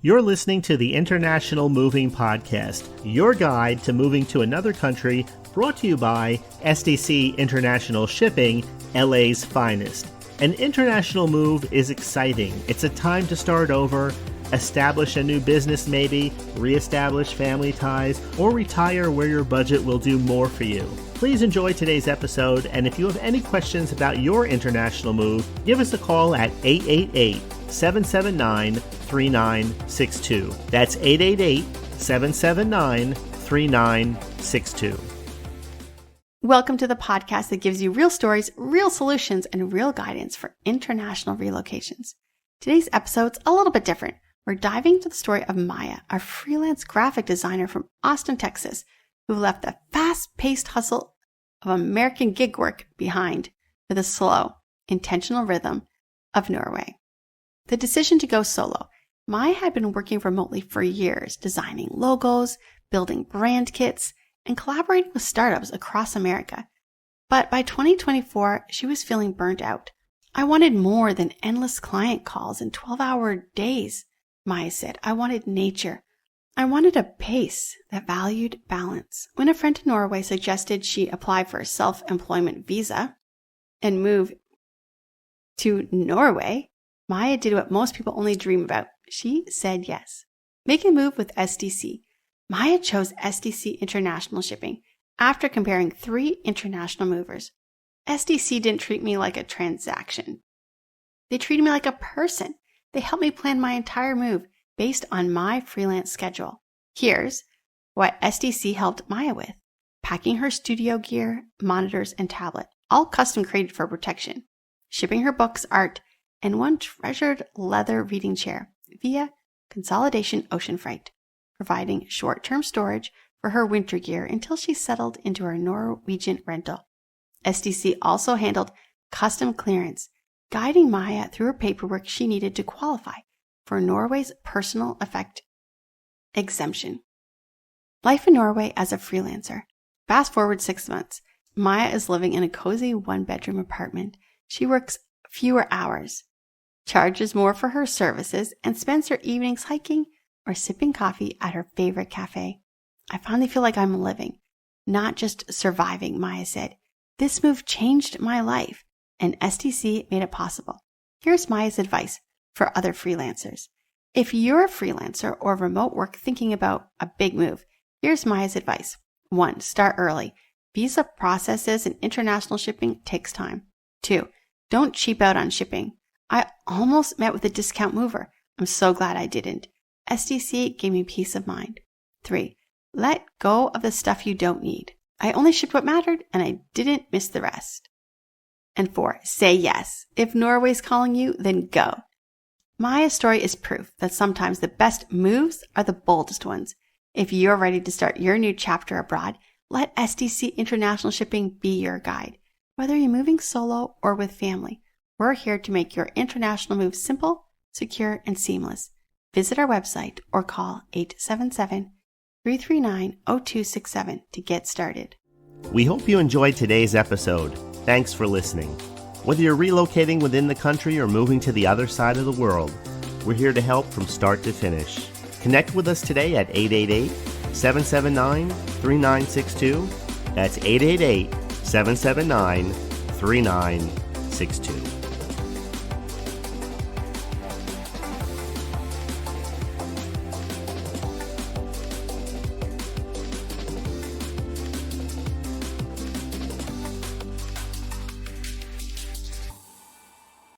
You're listening to the International Moving Podcast, your guide to moving to another country, brought to you by SDC International Shipping, LA's finest. An international move is exciting. It's a time to start over, establish a new business maybe, reestablish family ties, or retire where your budget will do more for you. Please enjoy today's episode, and if you have any questions about your international move, give us a call at 888-779-3962. That's 888-779-3962. Welcome to the podcast that gives you real stories, real solutions, and real guidance for international relocations. Today's episode's a little bit different. We're diving into the story of Maya, a freelance graphic designer from Austin, Texas, who left the fast-paced hustle of American gig work behind for the slow, intentional rhythm of Norway. The decision to go solo. Maya had been working remotely for years, designing logos, building brand kits, and collaborating with startups across America. But by 2024, she was feeling burnt out. I wanted more than endless client calls and 12-hour days, Maya said. I wanted nature. I wanted a pace that valued balance. When a friend in Norway suggested she apply for a self-employment visa and move to Norway, Maya did what most people only dream about. She said yes. Make a move with SDC. Maya chose SDC International Shipping after comparing 3 international movers. SDC didn't treat me like a transaction. They treated me like a person. They helped me plan my entire move based on my freelance schedule. Here's what SDC helped Maya with. Packing her studio gear, monitors, and tablet, all custom created for protection. Shipping her books, art, and one treasured leather reading chair via Consolidation Ocean Freight, providing short-term storage for her winter gear until she settled into her Norwegian rental. SDC also handled custom clearance, guiding Maya through her paperwork she needed to qualify for Norway's personal effect exemption. Life in Norway as a freelancer. Fast forward 6 months. Maya is living in a cozy 1-bedroom apartment. She works fewer hours, charges more for her services, and spends her evenings hiking or sipping coffee at her favorite cafe. I finally feel like I'm living, not just surviving, Maya said. This move changed my life, and SDC made it possible. Here's Maya's advice for other freelancers. If you're a freelancer or remote work thinking about a big move, here's Maya's advice. 1. Start early. Visa processes and international shipping takes time. 2. Don't cheap out on shipping. I almost met with a discount mover. I'm so glad I didn't. SDC gave me peace of mind. 3. Let go of the stuff you don't need. I only shipped what mattered, and I didn't miss the rest. And 4. Say yes. If Norway's calling you, then go. Maya's story is proof that sometimes the best moves are the boldest ones. If you're ready to start your new chapter abroad, let SDC International Shipping be your guide. Whether you're moving solo or with family, we're here to make your international move simple, secure, and seamless. Visit our website or call 877-339-0267 to get started. We hope you enjoyed today's episode. Thanks for listening. Whether you're relocating within the country or moving to the other side of the world, we're here to help from start to finish. Connect with us today at 888-779-3962. That's 888-779-3962.